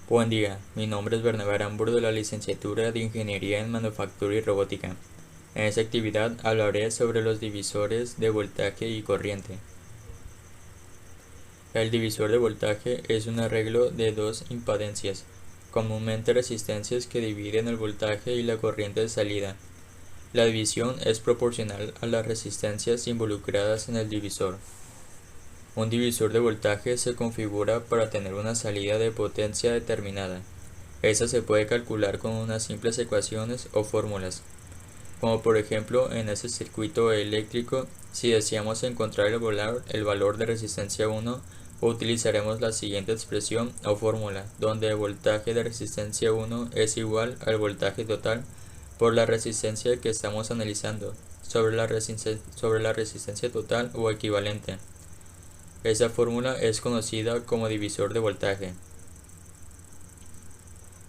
Buen día, mi nombre es Bernabé Aramburu de la licenciatura de Ingeniería en Manufactura y Robótica. En esta actividad hablaré sobre los divisores de voltaje y corriente. El divisor de voltaje es un arreglo de dos impedancias, comúnmente resistencias que dividen el voltaje y la corriente de salida. La división es proporcional a las resistencias involucradas en el divisor. Un divisor de voltaje se configura para tener una salida de potencia determinada. Esta se puede calcular con unas simples ecuaciones o fórmulas, como por ejemplo en este circuito eléctrico, si deseamos encontrar el valor de resistencia 1, utilizaremos la siguiente expresión o fórmula, donde el voltaje de resistencia 1 es igual al voltaje total por la resistencia que estamos analizando sobre la resistencia total o equivalente. Esa fórmula es conocida como divisor de voltaje.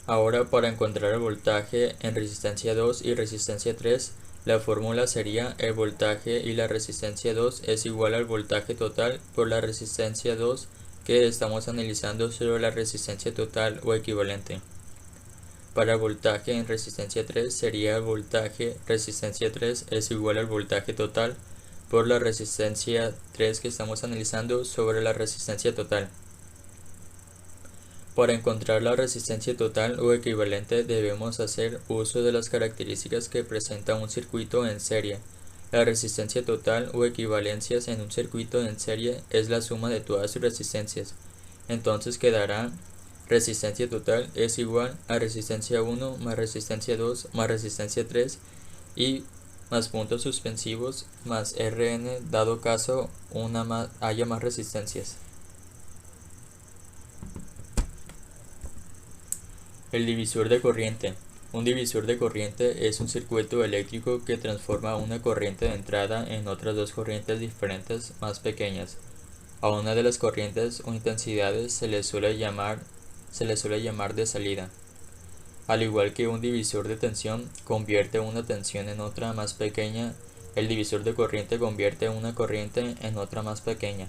Ahora, para encontrar el voltaje en resistencia 2 y resistencia 3, la fórmula sería el voltaje y la resistencia 2 es igual al voltaje total por la resistencia 2 que estamos analizando sobre la resistencia total o equivalente. Para el voltaje en resistencia 3 sería el voltaje resistencia 3 es igual al voltaje total por la resistencia 3 que estamos analizando sobre la resistencia total. Para encontrar la resistencia total o equivalente debemos hacer uso de las características que presenta un circuito en serie. La resistencia total o equivalencias en un circuito en serie es la suma de todas sus resistencias. Entonces quedará resistencia total es igual a resistencia 1 más resistencia 2 más resistencia 3 y más puntos suspensivos más Rn dado caso haya más resistencias. El divisor de corriente. Un divisor de corriente es un circuito eléctrico que transforma una corriente de entrada en otras dos corrientes diferentes más pequeñas. A una de las corrientes o intensidades se le suele llamar de salida. Al igual que un divisor de tensión convierte una tensión en otra más pequeña, el divisor de corriente convierte una corriente en otra más pequeña.